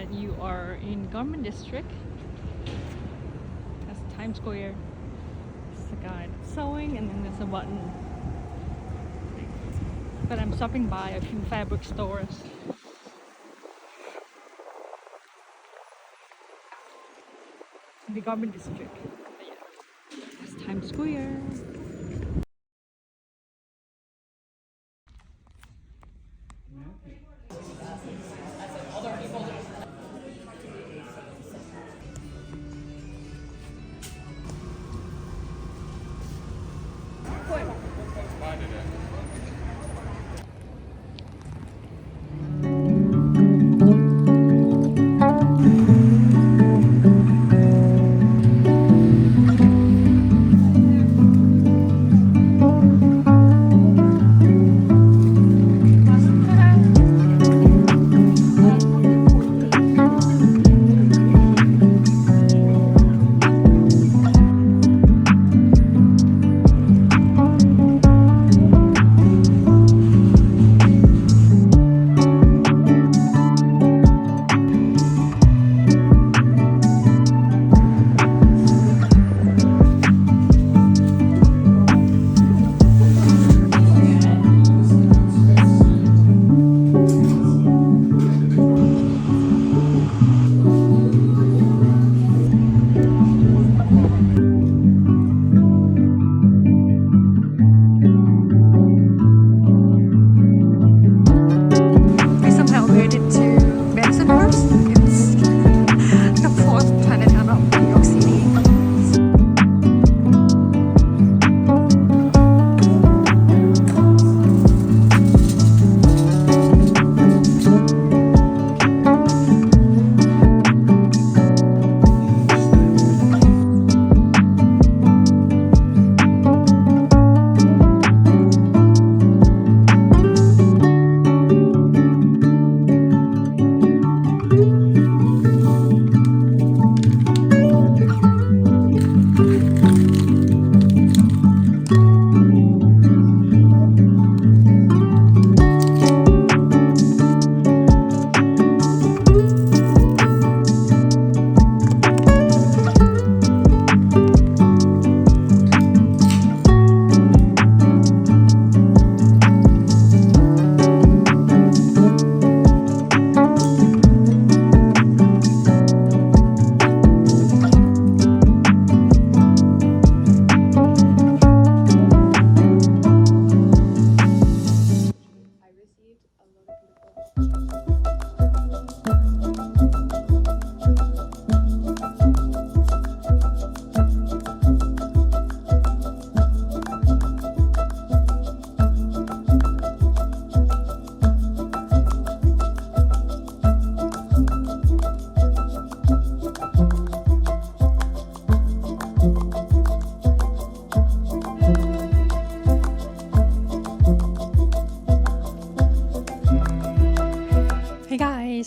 that you are in Garment District. That's Times Square. There's a guy that's sewing, and then there's a button. But I'm stopping by a few fabric stores. In the Garment District. But yeah, that's Times Square.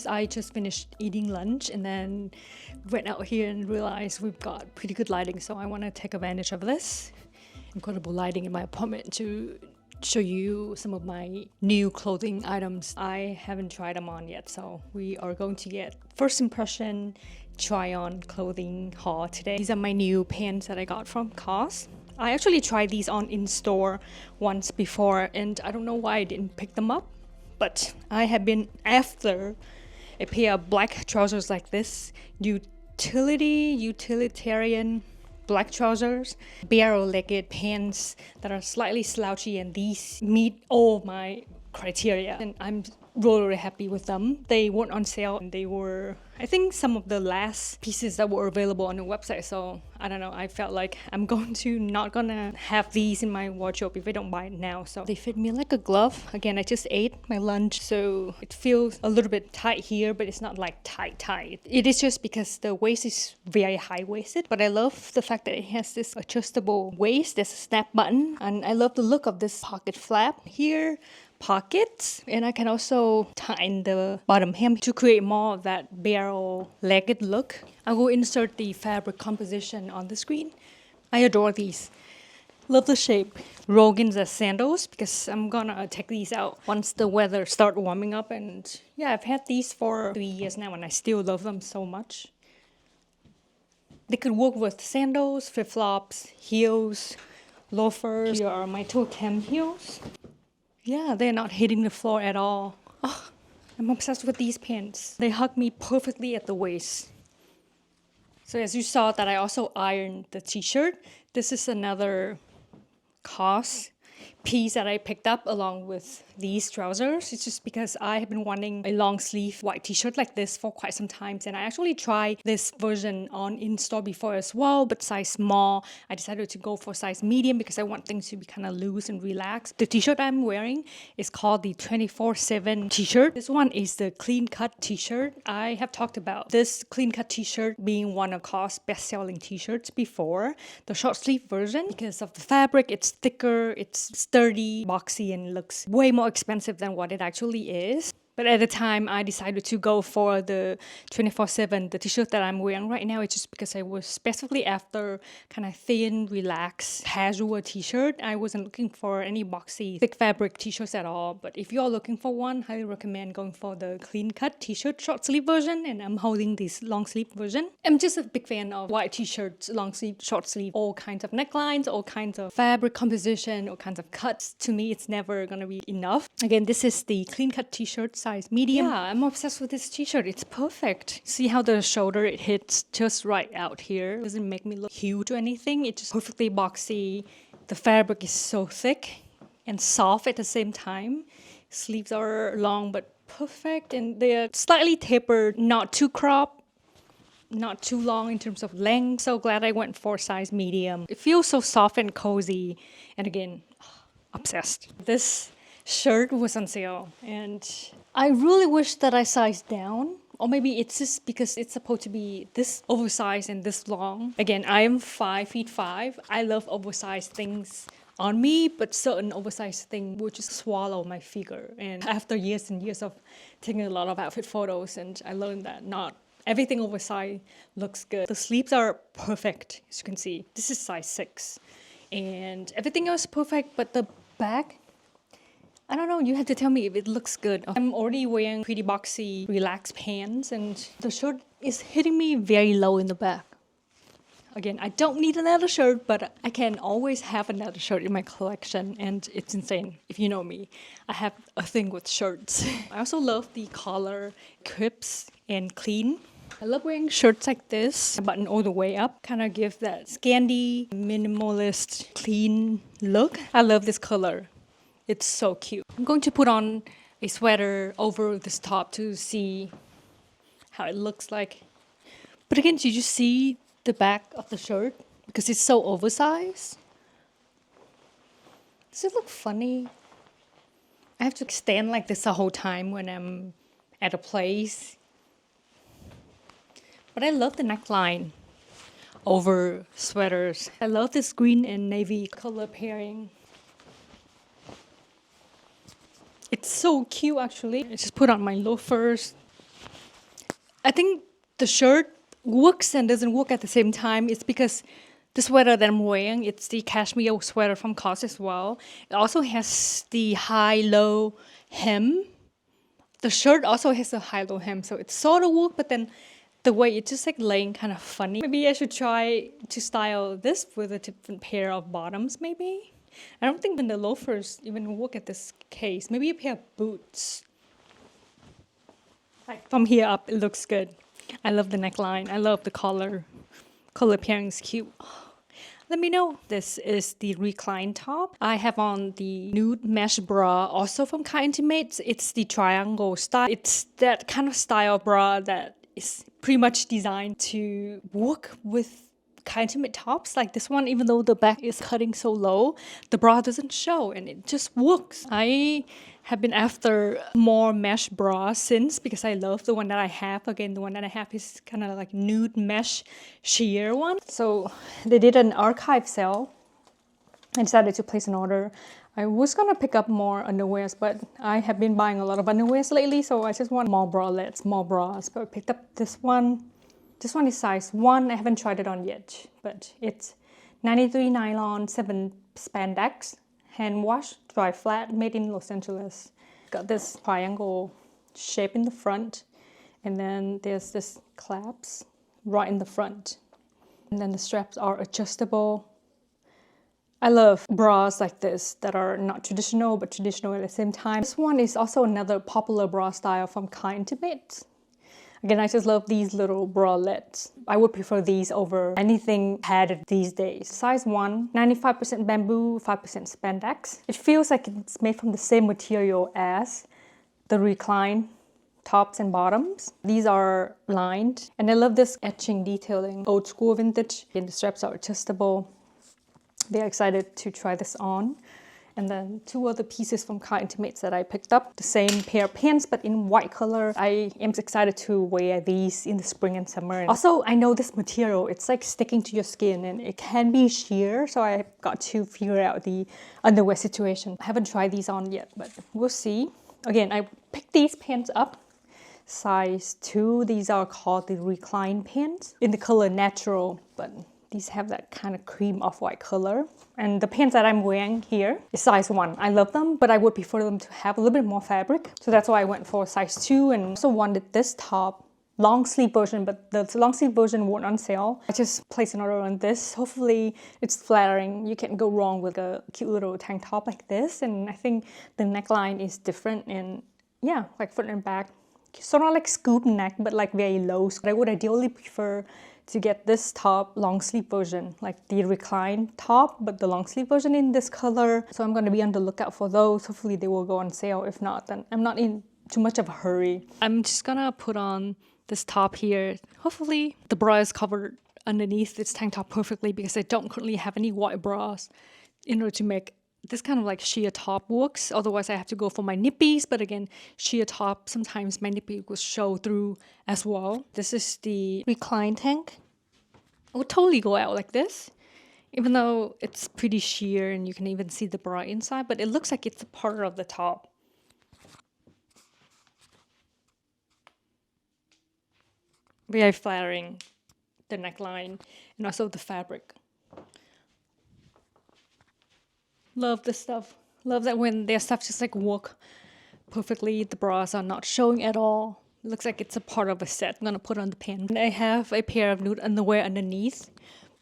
I just finished eating lunch and then went out here and realized we've got pretty good lighting, so I want to take advantage of this incredible lighting in my apartment to show you some of my new clothing items. I haven't tried them on yet, so we are going to get first impression try on clothing haul today. These are my new pants that I got from COS. I actually tried these on in store once before and I don't know why I didn't pick them up, but I have been after a pair of black trousers like this, utilitarian black trousers, barrel-legged pants that are slightly slouchy, and these meet all my criteria and I'm really happy with them. They weren't on sale and they were, I think, some of the last pieces that were available on the website, so I don't know, I felt like I'm not gonna have these in my wardrobe if I don't buy it now. So they fit me like a glove. Again, I just ate my lunch, so it feels a little bit tight here, but it's not like tight. It is just because the waist is very high-waisted, but I love the fact that it has this adjustable waist. There's a snap button and I love the look of this pocket flap here, pockets, and I can also tighten the bottom hem to create more of that barrel-legged look. I will insert the fabric composition on the screen. I adore these. Love the shape. Rogan's sandals because I'm gonna take these out once the weather start warming up. And yeah, I've had these for 3 years now and I still love them so much. They could work with sandals, flip-flops, heels, loafers. Here are my totem heels. Yeah, they're not hitting the floor at all. Oh, I'm obsessed with these pants. They hug me perfectly at the waist. So as you saw that I also ironed the t-shirt. This is another COS piece that I picked up along with these trousers. It's just because I have been wanting a long sleeve white t-shirt like this for quite some time, and I actually tried this version on in-store before as well, but size small. I decided to go for size medium because I want things to be kind of loose and relaxed. The t-shirt I'm wearing is called the 24/7 t-shirt. This one is the clean cut t-shirt. I have talked about this clean cut t-shirt being one of COS best-selling t-shirts before, the short sleeve version, because of the fabric. It's thicker, it's sturdy, boxy, and looks way more expensive than what it actually is. But at the time, I decided to go for the 24/7, the t-shirt that I'm wearing right now. It's just because I was specifically after kind of thin, relaxed, casual t-shirt. I wasn't looking for any boxy, thick fabric t-shirts at all. But if you're looking for one, highly recommend going for the clean cut t-shirt short sleeve version. And I'm holding this long sleeve version. I'm just a big fan of white t-shirts, long sleeve, short sleeve, all kinds of necklines, all kinds of fabric composition, all kinds of cuts. To me, it's never gonna be enough. Again, this is the clean cut t-shirt size medium. Yeah, I'm obsessed with this t-shirt. It's perfect. See how the shoulder, it hits just right out here. It doesn't make me look huge or anything. It's just perfectly boxy. The fabric is so thick and soft at the same time. Sleeves are long but perfect, and they're slightly tapered, not too cropped, not too long in terms of length. So glad I went for size medium. It feels so soft and cozy. And again, obsessed. This shirt was on sale and I really wish that I sized down, or maybe it's just because it's supposed to be this oversized and this long. Again, I am 5'5". I love oversized things on me, but certain oversized things will just swallow my figure. And after years and years of taking a lot of outfit photos, and I learned that not everything oversized looks good. The sleeves are perfect, as you can see. This is size 6. And everything else is perfect, but the back, I don't know, you have to tell me if it looks good. I'm already wearing pretty boxy, relaxed pants, and the shirt is hitting me very low in the back. Again, I don't need another shirt, but I can always have another shirt in my collection, and it's insane. If you know me, I have a thing with shirts. I also love the collar, crisp and clean. I love wearing shirts like this, button all the way up, kind of give that Scandi, minimalist, clean look. I love this color. It's so cute. I'm going to put on a sweater over this top to see how it looks like. But again, did you see the back of the shirt? Because it's so oversized. Does it look funny? I have to stand like this the whole time when I'm at a place. But I love the neckline over sweaters. I love this green and navy color pairing. It's so cute, actually. I just put on my loafers. I think the shirt works and doesn't work at the same time. It's because the sweater that I'm wearing, it's the cashmere sweater from COS as well. It also has the high-low hem. The shirt also has a high-low hem, so it sort of works, but then the way it's just like laying kind of funny. Maybe I should try to style this with a different pair of bottoms, maybe. I don't think the loafers even work at this case. Maybe a pair of boots. Like from here up, it looks good. I love the neckline. I love the collar. Color pairing is cute. Let me know. This is the recline top. I have on the nude mesh bra, also from Kye Intimates. It's the triangle style. It's that kind of style bra that is pretty much designed to work with Kye Intimate tops like this one. Even though the back is cutting so low, the bra doesn't show and it just works. I have been after more mesh bras since, because I love the one that I have. Again, the one that I have is kind of like nude mesh sheer one. So they did an archive sale. I decided to place an order. I was gonna pick up more underwears, but I have been buying a lot of underwears lately, so I just want more bralettes, more bras. But I picked up this one. This one is size 1. I haven't tried it on yet, but it's 93 nylon, 7 spandex. hand wash, dry flat, made in Los Angeles. Got this triangle shape in the front, and then there's this clasp right in the front. And then the straps are adjustable. I love bras like this that are not traditional but traditional at the same time. This one is also another popular bra style from Kye Intimates. Again, I just love these little bralettes. I would prefer these over anything padded these days. Size 1, 95% bamboo, 5% spandex. It feels like it's made from the same material as the recline tops and bottoms. These are lined, and I love this etching detailing, old school vintage. And the straps are adjustable. Very excited to try this on. And then 2 other pieces from Kye Intimates that I picked up. The same pair of pants, but in white color. I am excited to wear these in the spring and summer. Also, I know this material, it's like sticking to your skin and it can be sheer. So I got to figure out the underwear situation. I haven't tried these on yet, but we'll see. Again, I picked these pants up. Size 2, these are called the recline pants. In the color natural, but these have that kind of cream off-white color. And the pants that I'm wearing here is size 1. I love them, but I would prefer them to have a little bit more fabric. So that's why I went for size 2, and also wanted this top long sleeve version, but the long sleeve version wasn't on sale. I just placed an order on this. Hopefully it's flattering. You can't go wrong with a cute little tank top like this. And I think the neckline is different, and yeah, like front and back. Sort of like scoop neck, but like very low. So I would ideally prefer to get this top long sleeve version, like the recline top, but the long sleeve version in this color. So I'm going to be on the lookout for those. Hopefully they will go on sale. If not, then I'm not in too much of a hurry. I'm just gonna put on this top here. Hopefully the bra is covered underneath this tank top perfectly, because I don't currently have any white bras in order to make this kind of like sheer top works. Otherwise I have to go for my nippies, but again, sheer top, sometimes my nippy will show through as well. This is the recline tank. It would totally go out like this, even though it's pretty sheer and you can even see the bra inside, but it looks like it's a part of the top. Very flattering, the neckline, and also the fabric. Love this stuff. Love that when their stuff just like work perfectly, the bras are not showing at all. It looks like it's a part of a set. I'm gonna put on the pants. And I have a pair of nude underwear underneath,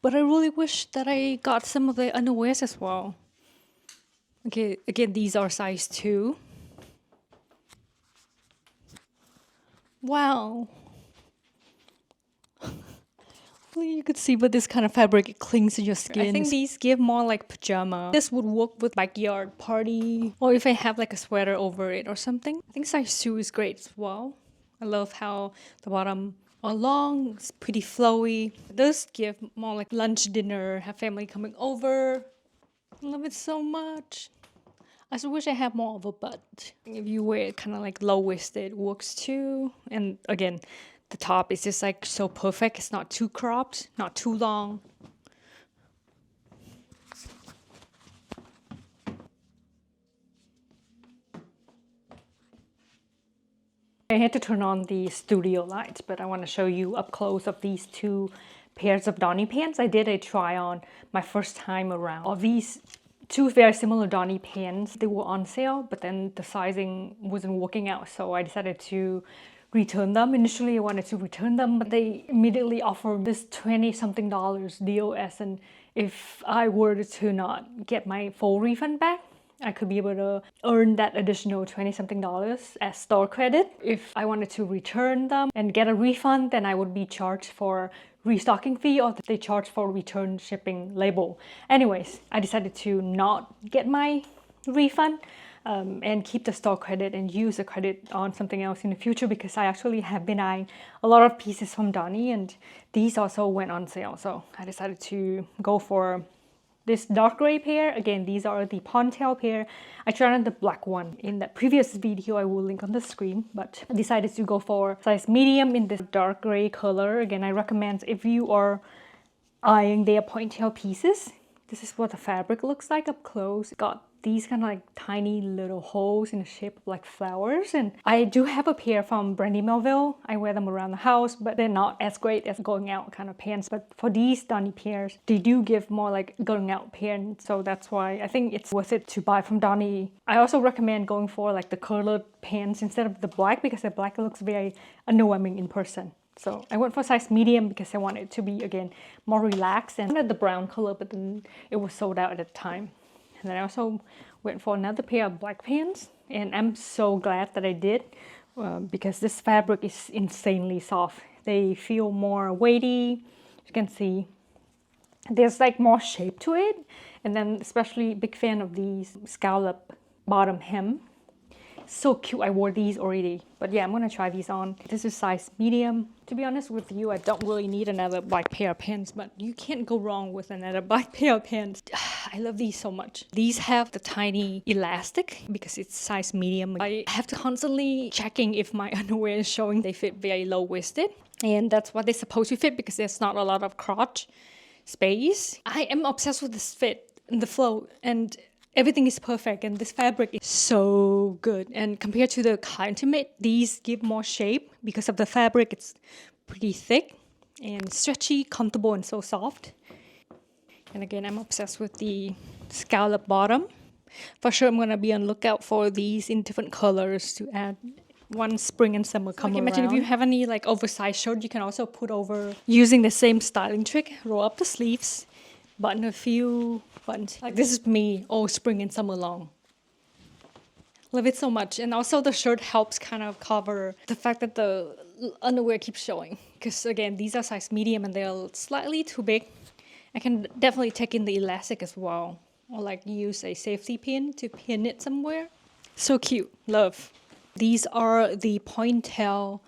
but I really wish that I got some of the underwears as well. Okay, again, these are size 2. Wow. Hopefully you could see with this kind of fabric, it clings to your skin. I think these give more like pajama. This would work with backyard party, or if I have like a sweater over it or something. I think size 2 is great as well. I love how the bottom are long, it's pretty flowy. Those give more like lunch, dinner, have family coming over. I love it so much. I just wish I had more of a butt. If you wear it kind of like low-waisted, works too. And again, the top is just like so perfect. It's not too cropped, not too long. I had to turn on the studio lights, but I want to show you up close of these 2 pairs of DONNI pants. I did a try on my first time around of these 2 very similar DONNI pants. They were on sale, but then the sizing wasn't working out, so I decided to return them. Initially, I wanted to return them, but they immediately offered this $20-something DOS, and if I were to not get my full refund back, I could be able to earn that additional $20-something as store credit. If I wanted to return them and get a refund, then I would be charged for restocking fee, or they charge for return shipping label. Anyways, I decided to not get my refund and keep the store credit and use the credit on something else in the future, because I actually have been eyeing a lot of pieces from DONNI, and these also went on sale. So I decided to go for this dark gray pair. Again, these are the ponytail pair. I tried on the black one in that previous video. I will link on the screen, but I decided to go for size medium in this dark gray color. Again, I recommend if you are eyeing their ponytail pieces, this is what the fabric looks like up close. Got these kind of like tiny little holes in the shape of like flowers. And I do have a pair from Brandy Melville. I wear them around the house, but they're not as great as going out kind of pants. But for these DONNI pairs, they do give more like going out pants. So that's why I think it's worth it to buy from DONNI. I also recommend going for like the colored pants instead of the black, because the black looks very underwhelming in person. So I went for size medium because I wanted it to be, again, more relaxed, and I wanted the brown color, but then it was sold out at the time. And then I also went for another pair of black pants, and I'm so glad that I did because this fabric is insanely soft. They feel more weighty. You can see there's like more shape to it, and then especially big fan of these scallop bottom hem. So cute. I wore these already, but yeah, I'm gonna try these on. This is size medium. To be honest with you, I don't really need another black pair of pants, but you can't go wrong with another black pair of pants. I love these so much. These have the tiny elastic because it's size medium. I have to constantly checking if my underwear is showing. They fit very low-waisted, and that's what they're supposed to fit because there's not a lot of crotch space. I am obsessed with this fit and the flow, and everything is perfect, and this fabric is so good. And compared to the Kye Intimates, these give more shape because of the fabric. It's pretty thick and stretchy, comfortable, and so soft. And again, I'm obsessed with the scallop bottom. For sure, I'm gonna be on lookout for these in different colors to add once spring and summer come around. Imagine if you have any like oversized shirt, you can also put over using the same styling trick. Roll up the sleeves, button a few buttons. Like this is me all spring and summer long. Love it so much. And also the shirt helps kind of cover the fact that the underwear keeps showing. Because again, these are size medium and they're slightly too big. I can definitely take in the elastic as well. Or like use a safety pin to pin it somewhere. So cute. Love. These are the pointail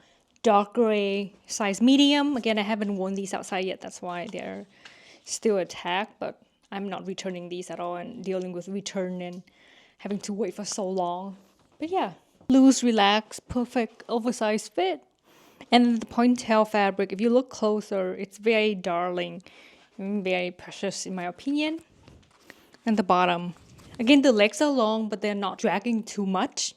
dark gray size medium. Again, I haven't worn these outside yet. That's why they're still a tag, but I'm not returning these at all and dealing with return and having to wait for so long. But yeah, loose, relaxed, perfect oversized fit. And the pointail fabric, if you look closer, it's very darling and very precious in my opinion. And the bottom, again, the legs are long, but they're not dragging too much.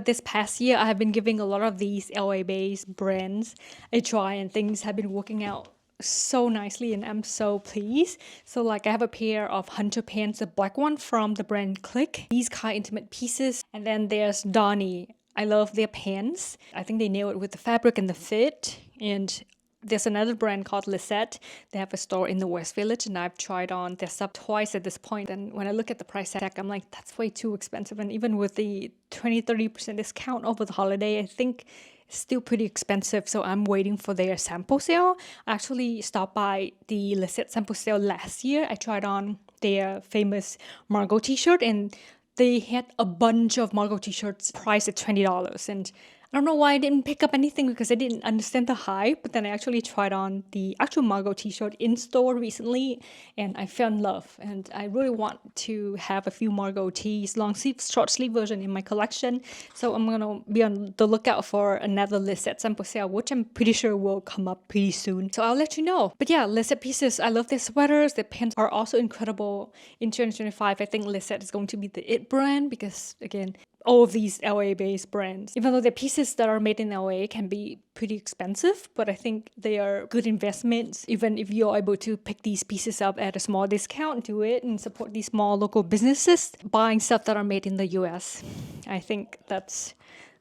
This past year, I have been giving a lot of these LA-based brands a try, and things have been working out so nicely, and I'm so pleased. So like I have a pair of hunter pants, a black one from the brand Click. These Kye Intimate pieces, and then there's DONNI. I love their pants. I think they nail it with the fabric and the fit. And there's another brand called Lisette. They have a store in the West Village, and I've tried on their stuff twice at this point. And when I look at the price tag, I'm like, that's way too expensive. And even with the 20-30% discount over the holiday, I think it's still pretty expensive. So I'm waiting for their sample sale. I actually stopped by the Lisette sample sale last year. I tried on their famous Margot t-shirt, and they had a bunch of Margot t-shirts priced at $20. And I don't know why I didn't pick up anything because I didn't understand the hype, but then I actually tried on the actual Margot t-shirt in store recently and I fell in love. And I really want to have a few Margot tees, long sleeve, short sleeve version in my collection. So I'm gonna be on the lookout for another Lisette sample sale, which I'm pretty sure will come up pretty soon. So I'll let you know. But yeah, Lisette pieces, I love their sweaters. Their pants are also incredible. In 2025, I think Lisette is going to be the it brand because, again, all of these LA-based brands, even though the pieces that are made in LA can be pretty expensive, but I think they are good investments. Even if you're able to pick these pieces up at a small discount, do it and support these small local businesses buying stuff that are made in the US. I think that's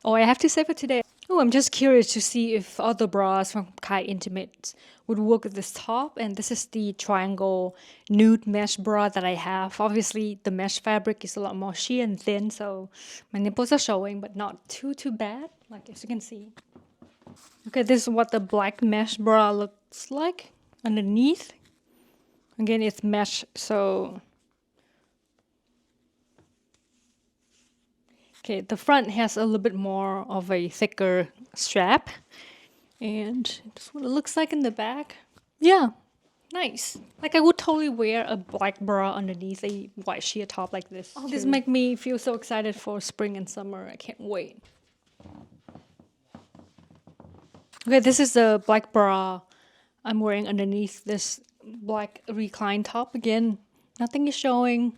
all I have to say for today. Oh, I'm just curious to see if other bras from Kye Intimates would work with this top. And this is the triangle nude mesh bra that I have. Obviously, the mesh fabric is a lot more sheer and thin, so my nipples are showing, but not too bad, like as you can see. Okay, this is what the black mesh bra looks like underneath. Again, it's mesh, so... Okay, the front has a little bit more of a thicker strap. And this is what it looks like in the back. Yeah, nice. Like I would totally wear a black bra underneath a white sheer top like this. Oh, this makes me feel so excited for spring and summer. I can't wait. Okay, this is the black bra I'm wearing underneath this black recline top. Again, nothing is showing.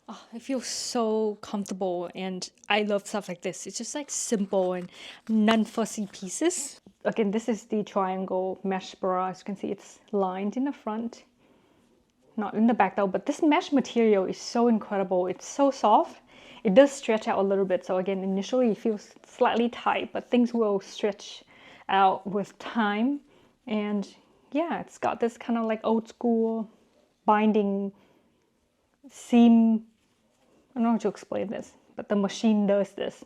Oh, it feels so comfortable, and I love stuff like this. It's just like simple and non-fussy pieces. Again, this is the triangle mesh bra. As you can see, it's lined in the front, not in the back though. But this mesh material is so incredible. It's so soft. It does stretch out a little bit. So again, initially it feels slightly tight, but things will stretch out with time. And yeah, it's got this kind of like old school binding seam. I don't know how to explain this, but the machine does this.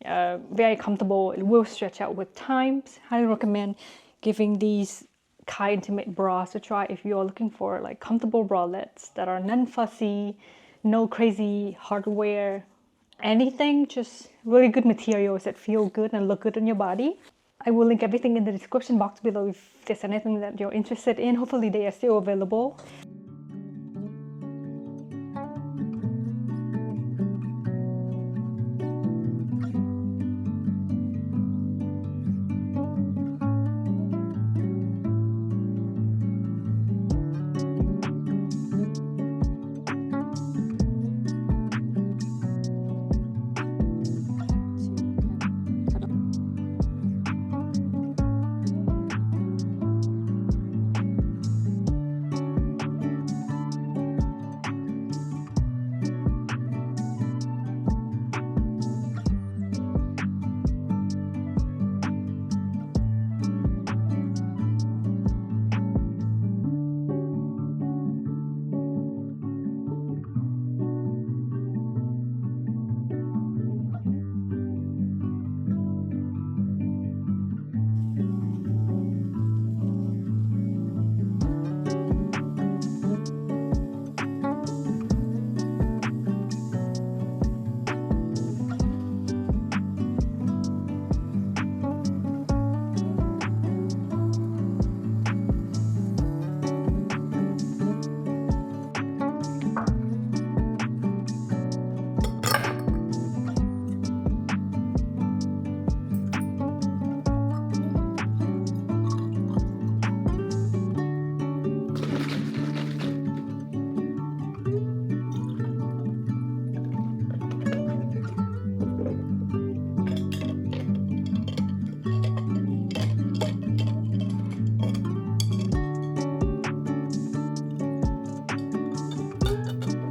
Very comfortable. It will stretch out with time. Highly recommend giving these Kye Intimate bras a try if you're looking for like comfortable bralettes that are non-fussy, no crazy hardware, anything, just really good materials that feel good and look good on your body. I will link everything in the description box below if there's anything that you're interested in. Hopefully they are still available.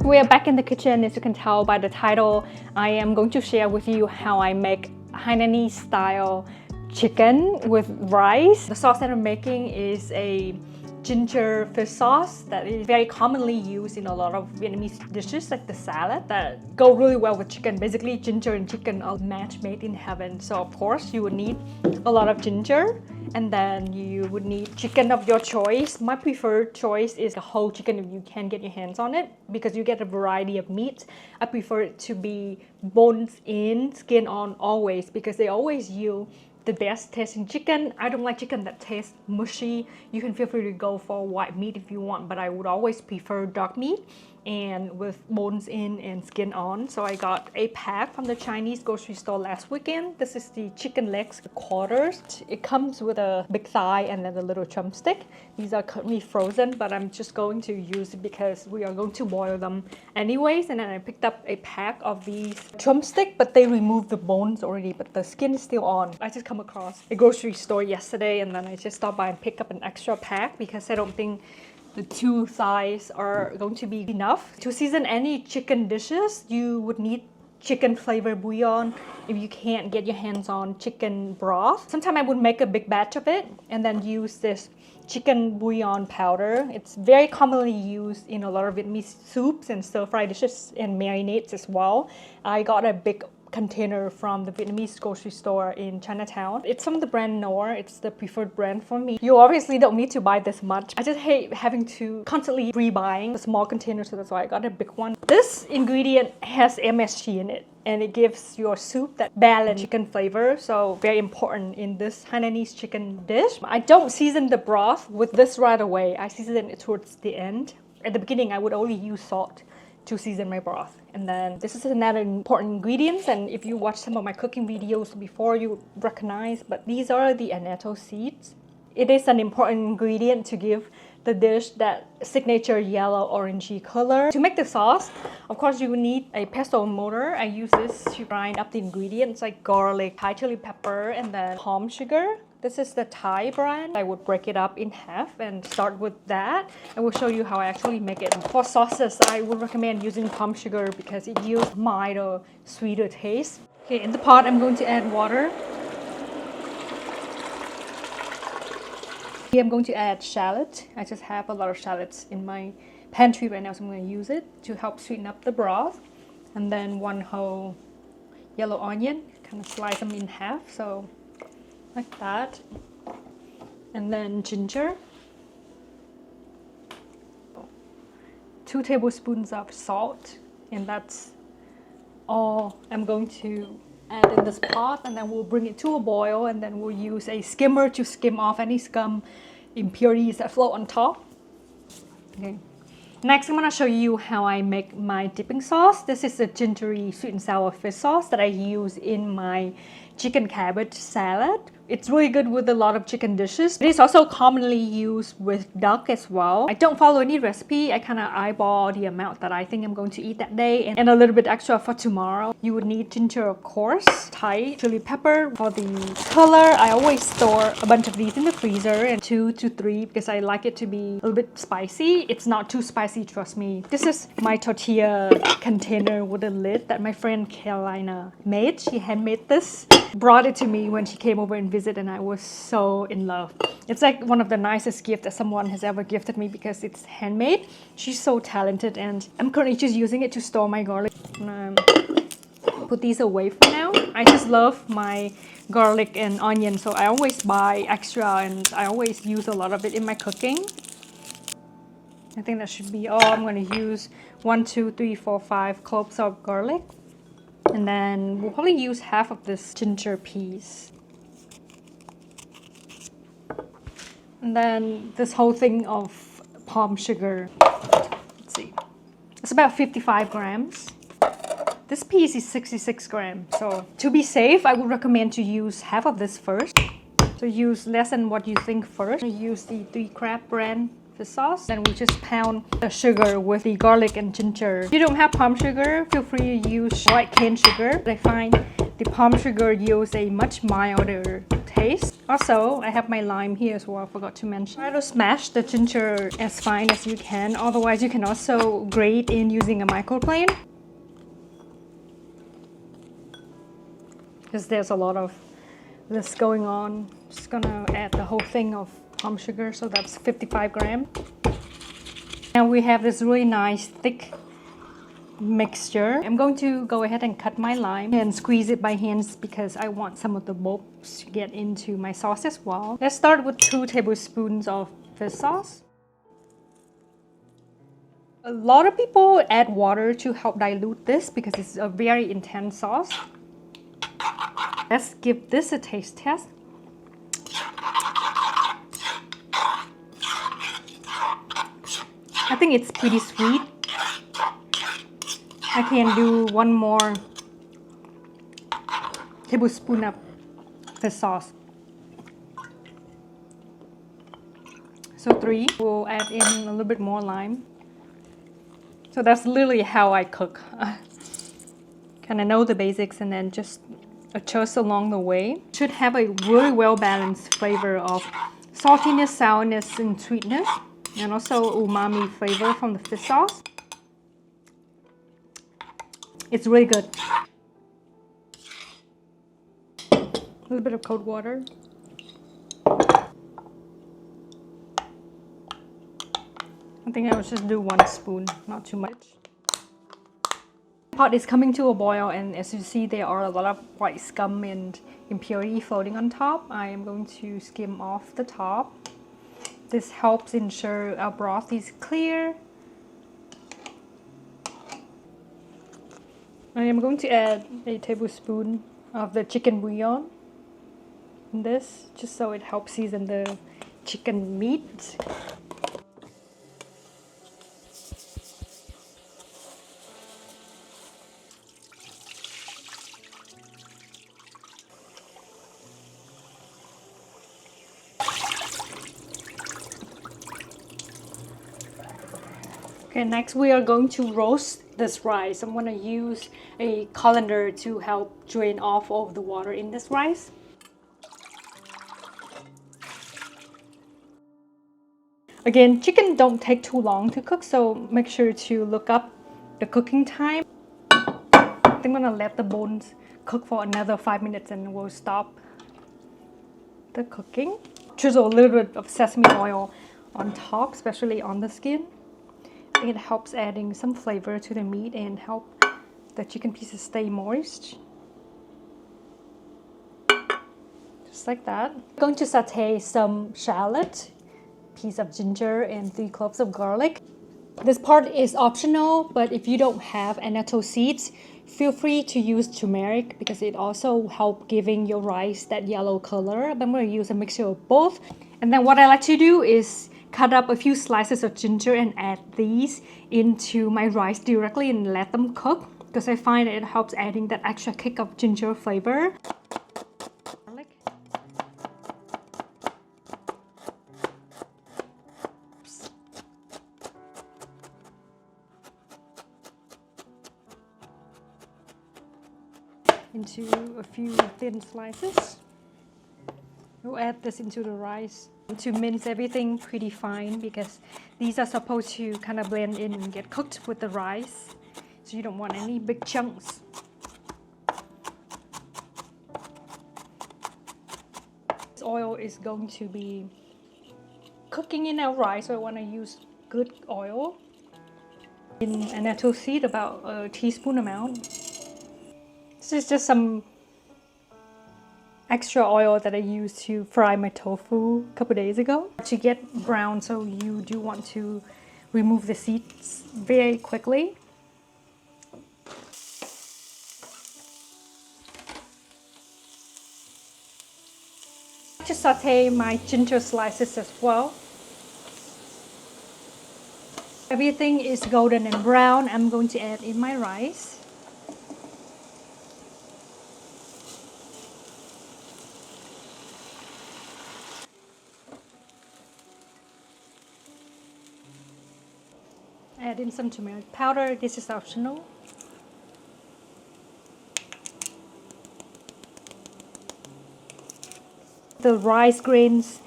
We are back in the kitchen. As you can tell by the title, I am going to share with you how I make Hainanese style chicken with rice. The sauce that I'm making is a ginger fish sauce that is very commonly used in a lot of Vietnamese dishes like the salad that go really well with chicken. Basically, ginger and chicken are a match made in heaven. So of course you would need a lot of ginger, and then you would need chicken of your choice. My preferred choice is a whole chicken if you can get your hands on it, because you get a variety of meats. I prefer it to be bones in, skin on always, because they always yield the best tasting chicken. I don't like chicken that tastes mushy. You can feel free to go for white meat if you want, but I would always prefer dark meat and with bones in and skin on. So I got a pack from the Chinese grocery store last weekend. This is the chicken legs quarters. It comes with a big thigh and then a little drumstick. These are currently frozen, but I'm just going to use it because we are going to boil them anyways. And then I picked up a pack of these drumstick, but they removed the bones already, but the skin is still on. I just come across a grocery store yesterday, and then I just stopped by and picked up an extra pack because I don't think the two thighs are going to be enough. To season any chicken dishes, you would need chicken flavor bouillon if you can't get your hands on chicken broth. Sometimes I would make a big batch of it and then use this chicken bouillon powder. It's very commonly used in a lot of Vietnamese soups and stir-fry dishes and marinades as well. I got a big container from the Vietnamese grocery store in Chinatown. It's from the brand Noor. It's the preferred brand for me. You obviously don't need to buy this much. I just hate having to constantly rebuying a small container, so that's why I got a big one. This ingredient has MSG in it, and it gives your soup that balanced chicken flavor, so very important in this Hainanese chicken dish. I don't season the broth with this right away. I season it towards the end. At the beginning, I would only use salt to season my broth. And then this is another important ingredient, and if you watch some of my cooking videos before, you recognize, but these are the annatto seeds. It is an important ingredient to give the dish that signature yellow orangey color. To make the sauce, of course you will need a pestle mortar. I use this to grind up the ingredients like garlic, Thai chili pepper, and then palm sugar. This is the Thai brand. I would break it up in half and start with that. I will show you how I actually make it. For sauces, I would recommend using palm sugar because it yields milder, sweeter taste. Okay, in the pot, I'm going to add water. Here I'm going to add shallot. I just have a lot of shallots in my pantry right now, so I'm going to use it to help sweeten up the broth. And then 1 whole yellow onion, kind of slice them in half, so like that. And then ginger. 2 tablespoons of salt, and that's all I'm going to add in this pot, and then we'll bring it to a boil, and then we'll use a skimmer to skim off any scum impurities that float on top. Okay. Next, I'm gonna show you how I make my dipping sauce. This is the gingery sweet and sour fish sauce that I use in my chicken cabbage salad. It's really good with a lot of chicken dishes. It is also commonly used with duck as well. I don't follow any recipe. I kind of eyeball the amount that I think I'm going to eat that day and a little bit extra for tomorrow. You would need ginger, of course, Thai chili pepper. For the color, I always store a bunch of these in the freezer, and 2 to 3 because I like it to be a little bit spicy. It's not too spicy, trust me. This is my tortilla container with a lid that my friend Carolina made. She handmade this, brought it to me when she came over and visited, and I was so in love. It's like one of the nicest gifts that someone has ever gifted me because it's handmade. She's so talented, and I'm currently just using it to store my garlic. Put these away for now. I just love my garlic and onion, so I always buy extra and I always use a lot of it in my cooking. I think that should be all. I'm going to use 1, 2, 3, 4, 5 cloves of garlic. And then we'll probably use half of this ginger piece. And then this whole thing of palm sugar. Let's see. It's about 55 grams. This piece is 66 grams. So to be safe, I would recommend to use half of this first. So use less than what you think first. I use the 3 Crab brand fish sauce. Then we just pound the sugar with the garlic and ginger. If you don't have palm sugar, feel free to use white cane sugar. I find the palm sugar yields a much milder taste. Also, I have my lime here as well, I forgot to mention. Try to smash the ginger as fine as you can. Otherwise, you can also grate in using a microplane. Because there's a lot of this going on. Just gonna add the whole thing of palm sugar, so that's 55 grams. And we have this really nice thick mixture. I'm going to go ahead and cut my lime and squeeze it by hands because I want some of the bulbs to get into my sauce as well. Let's start with 2 tablespoons of fish sauce. A lot of people add water to help dilute this because it's a very intense sauce. Let's give this a taste test. I think it's pretty sweet. I can do 1 more tablespoon of the sauce. So 3. We'll add in a little bit more lime. So that's literally how I cook. Kind of know the basics and then just adjust along the way. Should have a really well balanced flavor of saltiness, sourness, and sweetness, and also umami flavor from the fish sauce. It's really good. A little bit of cold water. I think I would just do 1 spoon, not too much. The pot is coming to a boil, and as you see, there are a lot of white scum and impurity floating on top. I am going to skim off the top. This helps ensure our broth is clear. I am going to add a tablespoon of the chicken bouillon in this, just so it helps season the chicken meat. Okay, next we are going to roast this rice. I'm gonna use a colander to help drain off all of the water in this rice. Again, chicken don't take too long to cook, so make sure to look up the cooking time. I'm gonna let the bones cook for another 5 minutes and we'll stop the cooking. Drizzle a little bit of sesame oil on top, especially on the skin. It helps adding some flavor to the meat and help the chicken pieces stay moist. Just like that. I'm going to saute some shallot, piece of ginger, and 3 cloves of garlic. This part is optional, but if you don't have annatto seeds, feel free to use turmeric because it also helps giving your rice that yellow color. But I'm going to use a mixture of both. And then what I like to do is cut up a few slices of ginger and add these into my rice directly and let them cook because I find it helps adding that extra kick of ginger flavor. Into a few thin slices. We'll add this into the rice to mince everything pretty fine because these are supposed to kind of blend in and get cooked with the rice, so you don't want any big chunks. This oil is going to be cooking in our rice, so I want to use good oil. In annatto seed, about a teaspoon amount. This is just some extra oil that I used to fry my tofu a couple days ago. To get brown, so you do want to remove the seeds very quickly. To saute my ginger slices as well. Everything is golden and brown. I'm going to add in my rice. Add in some turmeric powder. This is optional. The rice grains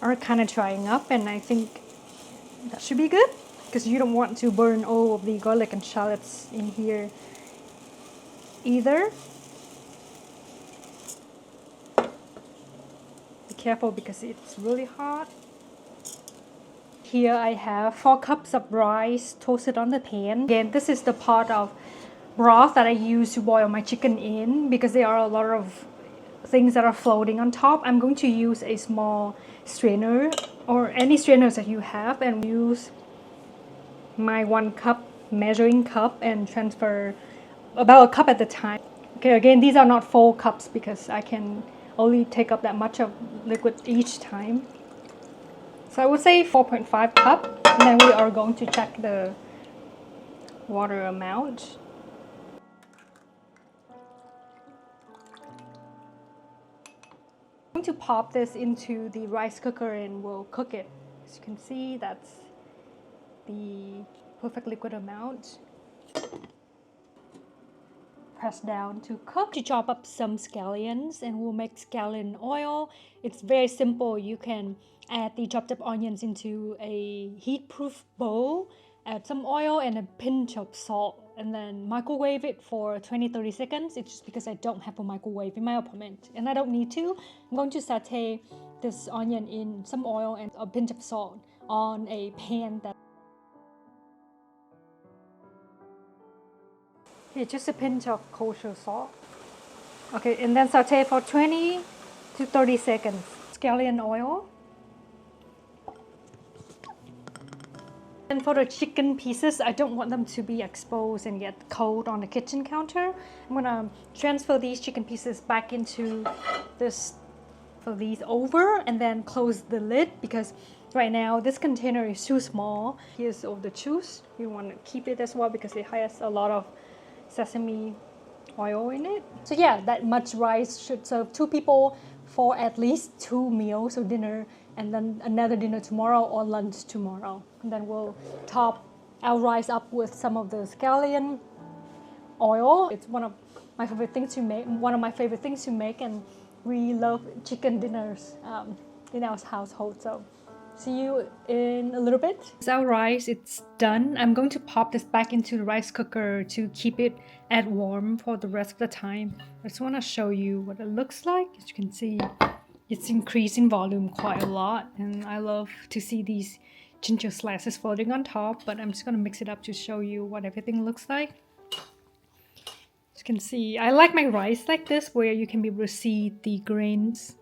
are kind of drying up, and I think that should be good because you don't want to burn all of the garlic and shallots in here either. Be careful because it's really hot. Here I have 4 cups of rice toasted on the pan. Again, this is the pot of broth that I use to boil my chicken in because there are a lot of things that are floating on top. I'm going to use a small strainer or any strainers that you have and use my 1 cup measuring cup and transfer about a cup at a time. Okay, again, these are not full cups because I can only take up that much of liquid each time. So I would say 4.5 cup, and then we are going to check the water amount. I'm going to pop this into the rice cooker and we'll cook it. As you can see, that's the perfect liquid amount. Press down to cook. To chop up some scallions and we'll make scallion oil. It's very simple. You can add the chopped up onions into a heat-proof bowl, add some oil and a pinch of salt, and then microwave it for 20-30 seconds. It's just because I don't have a microwave in my apartment and I don't need to. I'm going to saute this onion in some oil and a pinch of salt on a pan that just a pinch of kosher salt. Okay, and then saute for 20 to 30 seconds. Scallion oil. And for the chicken pieces, I don't want them to be exposed and get cold on the kitchen counter. I'm gonna transfer these chicken pieces back into this, for these over, and then close the lid because right now this container is too small. Here's all the juice. You want to keep it as well because it has a lot of sesame oil in it. So yeah, that much rice should serve 2 people for at least 2 meals, so dinner and then another dinner tomorrow or lunch tomorrow. And then we'll top our rice up with some of the scallion oil. It's one of my favorite things to make, and we love chicken dinners in our household. So see you in a little bit. It's our rice, it's done. I'm going to pop this back into the rice cooker to keep it at warm for the rest of the time. I just want to show you what it looks like. As you can see, it's increased in volume quite a lot, and I love to see these ginger slices floating on top, but I'm just going to mix it up to show you what everything looks like. As you can see, I like my rice like this, where you can be able to see the grains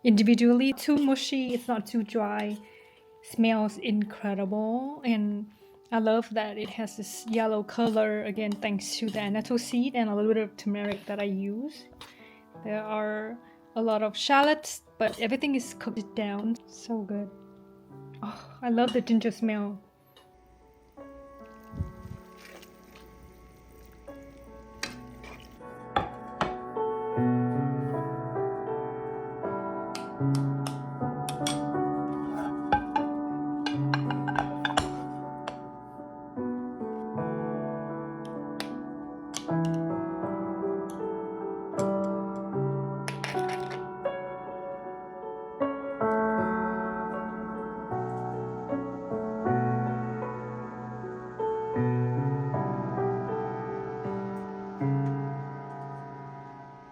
individually. Too mushy, it's not too dry. Smells incredible, and I love that it has this yellow color, again thanks to the annatto seed and a little bit of turmeric that I use. There are a lot of shallots, but everything is cooked down. So good. Oh, I love the ginger smell.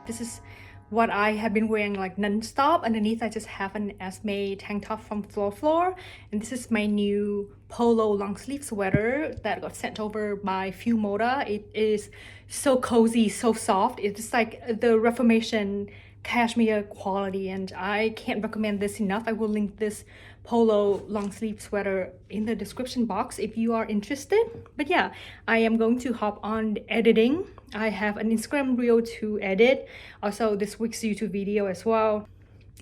This is what I have been wearing like non-stop. Underneath I just have an Esme tank top from Floor, and this is my new polo long sleeve sweater that got sent over by Few Moda. It is so cozy, so soft. It's like the Reformation cashmere quality, and I can't recommend this enough. I will link this polo long sleeve sweater in the description box if you are interested. But yeah, I am going to hop on editing. I have an Instagram reel to edit, also this week's YouTube video as well.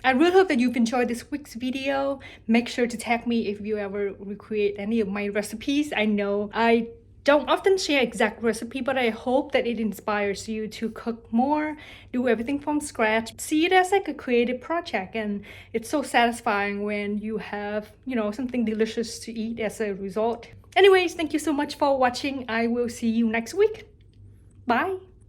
I really hope that you've enjoyed this week's video. Make sure to tag me if you ever recreate any of my recipes. I know I don't often share exact recipe, but I hope that it inspires you to cook more, do everything from scratch, see it as like a creative project, and it's so satisfying when you have, you know, something delicious to eat as a result. Anyways, thank you so much for watching. I will see you next week. Bye.